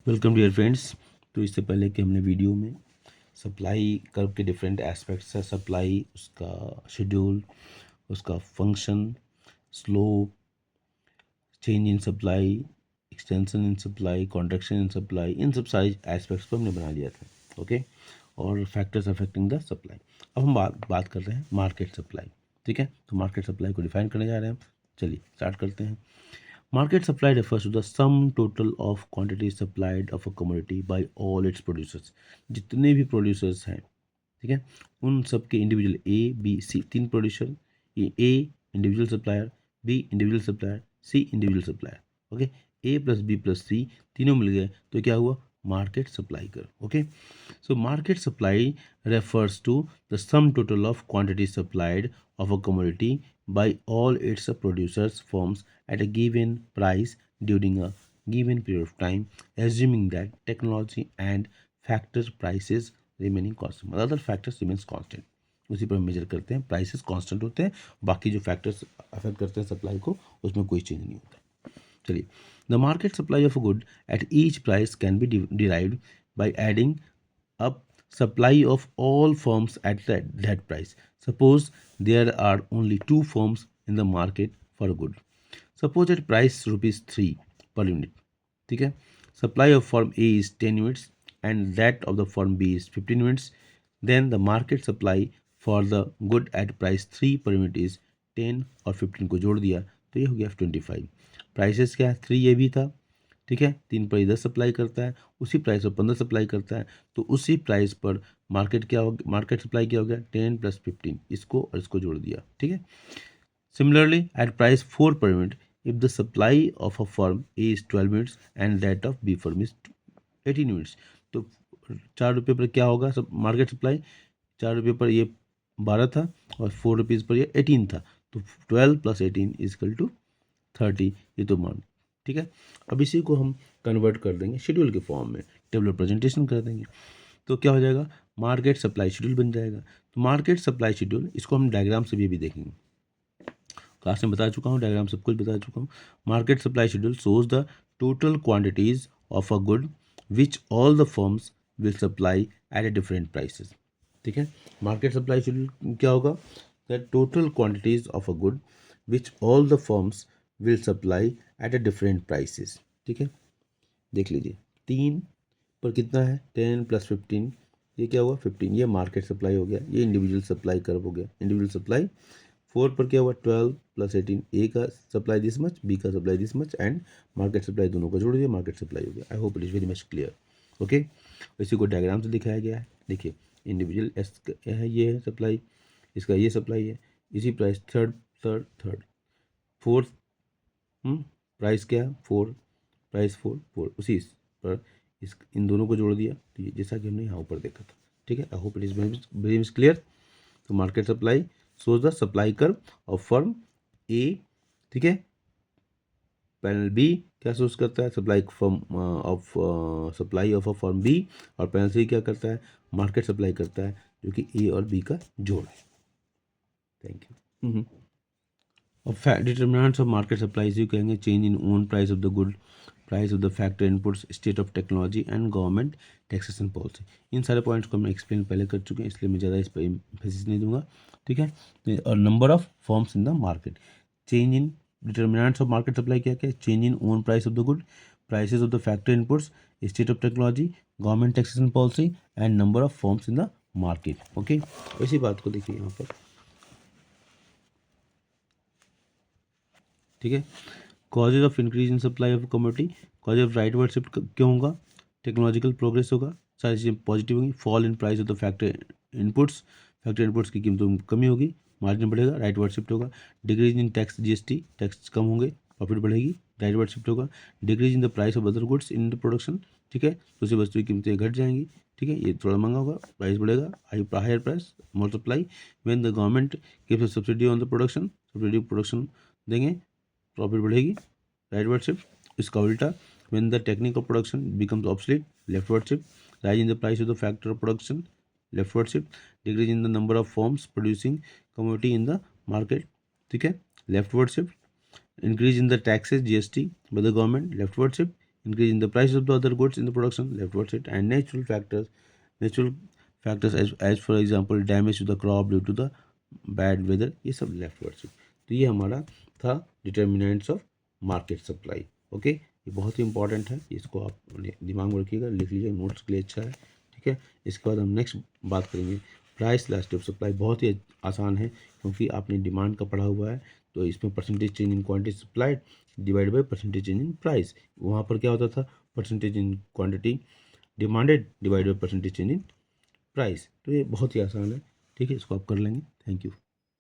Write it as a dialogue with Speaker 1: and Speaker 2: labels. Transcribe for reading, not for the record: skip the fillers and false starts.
Speaker 1: Welcome dear friends. तो इससे पहले कि हमने वीडियो में सप्लाई कर्व के डिफरेंट एस्पेक्ट्स है, सप्लाई, उसका शेड्यूल, उसका function, slope, change in supply, extension in supply, contraction in supply, इन सब सारे एस्पेक्ट्स को हमने बना लिया था। ओके, और फैक्टर्स अफेक्टिंग द सप्लाई। अब हम बात कर रहे हैं मार्केट सप्लाई। ठीक है, तो मार्केट सप्लाई को डिफाइन करने जा रहे हैं हम। चलिए स्टार्ट करते हैं। Market supply refers to the sum total of quantity supplied of a commodity by all its producers। जितने भी प्रोड्यूसर्स हैं, ठीक है, उन सब के इंडिविजुअल ए बी सी, तीन producer, A individual supplier, B individual supplier, C individual supplier. Okay, A plus B plus C तीनों मिल गए तो क्या हुआ, मार्केट सप्लाई कर। Okay, so market supply refers to the sum total of quantity supplied of a commodity by all its producers firms at a given price during a given period of time, assuming that technology and factor prices remaining constant। मतलब other factors remains constant, उसी पर major करते हैं, prices constant होते हैं, बाकी जो factors affect करते हैं सप्लाई को उसमें कोई चेंज नहीं होता। चलिए, the market supply of a good at each price can be derived by adding up supply of all firms at that price. Suppose there are only two firms in the market for a good. Suppose at price rupees 3 per unit. ठीक है, supply of firm A is 10 units and that of the firm B is 15 units. Then the market supply for the good at price 3 per unit is 10 और 15 को जोड़ दिया तो ये हो गया 25। प्राइसेस क्या है, 3 ये भी था, ठीक है, 3 पर 10 सप्लाई करता है, उसी प्राइस पर 15 सप्लाई करता है, तो उसी प्राइस पर मार्केट क्या हो, मार्केट सप्लाई क्या हो गया, 10 + 15, इसको और इसको जोड़ दिया। ठीक है, similarly at price 4 per unit, if the supply of a firm A is 12 units and that of B firm is 18 units, तो 4 रुपये पर क्या होगा सब मार्केट सप्लाई, 4 रुपये पर ये 12 था और 4 रुपीज़ पर ये 18 था, तो 12 + 18 = 30, ये तो मान। ठीक है, अब इसी को हम कन्वर्ट कर देंगे शेड्यूल के फॉर्म में, टेबल प्रेजेंटेशन कर देंगे तो क्या हो जाएगा, मार्केट सप्लाई शेड्यूल बन जाएगा। तो मार्केट सप्लाई शेड्यूल, इसको हम डायग्राम से भी देखेंगे, क्लास में बता चुका हूँ, डायग्राम सब कुछ बता चुका हूँ। Market supply schedule shows the total quantities of a good which all the firms will supply at a different prices. ठीक है, मार्केट सप्लाई शेड्यूल क्या होगा, the total quantities of a good which all the firms will supply at a different prices. ठीक है, देख लीजिए, 3 पर कितना है, 10 + 15, ये क्या हुआ 15, ये मार्केट सप्लाई हो गया, ये इंडिविजुअल सप्लाई कर्व हो गया, इंडिविजुअल सप्लाई। 4 पर क्या हुआ, 12 + 18, ए का सप्लाई दिस मच, बी का supply this much and market supply दोनों का जोड़ दिया, मार्केट सप्लाई हो गया। आई hope it is very much clear. Okay, इसी को डायग्राम से दिखाया गया है, देखिए इंडिविजुअल एस है, ये है सप्लाई, इसका ये सप्लाई है, इसी प्राइस थर्ड फोर्थ, प्राइस क्या है 4, प्राइस 4 उसी पर इस इन दोनों को जोड़ दिया, तो ये जैसा कि हमने यहाँ ऊपर देखा था। ठीक है, I hope it is very much clear. तो market supply shows the supply curve of firm A, ठीक है, पैनल बी क्या सोच करता है, supply of a firm B, और पैनल सी क्या करता है, मार्केट सप्लाई करता है, जो कि ए और बी का जोड़ है। Thank you. और डिटर्मिनेंट्स ऑफ मार्केट सप्लाई यू कहेंगे, change in own price of the good, price of the factor inputs, state of technology and government taxation policy. इन सारे पॉइंट्स को हम एक्सप्लेन पहले कर चुके हैं, इसलिए मैं ज़्यादा इस पर एम्फेसिस नहीं दूंगा। ठीक है, और number of forms in the market, change in determinants of market supply क्या क्या, change in own price of the good, prices of the factor inputs, state of technology, government taxation policy and number of forms in the market. Okay, इसी बात को देखिए यहाँ पर। ठीक है, causes of increase in supply of commodity, cause of rightward shift क्यों होगा, टेक्नोलॉजिकल प्रोग्रेस होगा, सारी चीज़ें पॉजिटिव होंगी, fall in price of the factor inputs की कीमतों में कमी होगी, मार्जिन बढ़ेगा, राइटवर्ड शिफ्ट होगा, decrease in tax GST, tax कम होंगे, प्रॉफिट बढ़ेगी, राइटवर्ड शिफ्ट होगा, decrease in the price of other goods in the production. ठीक है, दूसरी वस्तु की कीमतें घट जाएंगी। ठीक है, ये थोड़ा महंगा होगा, प्राइस बढ़ेगा, higher price, more supply, when the government gives a subsidy on the production, subsidy production देंगे, प्रॉफिट बढ़ेगी, राइटवर्ड शिफ्ट। इसका उल्टा, when the technique of production becomes obsolete, leftward shift, rise in the price of the factor of production, leftward shift, decrease in the number of firms producing commodity in the market. ठीक है, leftward shift, increase in the taxes GST by the government, leftward shift, increase in the prices of the other goods in the production, leftward side, and natural factors as for example damage to the crop due to the bad weather, ये सब leftward से। तो ये हमारा था determinants of market supply. Okay, ये बहुत ही important है, इसको आप दिमाग में रखिएगा, लिख लीजिए, नोट्स के लिए अच्छा है। ठीक है, इसके बाद हम नेक्स्ट बात करेंगे प्राइस इलास्टिसिटी ऑफ सप्लाई। बहुत ही आसान है क्योंकि आपने डिमांड का पढ़ा हुआ है, तो इसमें percentage change in quantity supplied divide by percentage change in price. वहाँ पर क्या होता था, percentage in quantity demanded divide by percentage change in price. तो ये बहुत ही आसान है। ठीक है, इसको आप कर लेंगे। Thank you.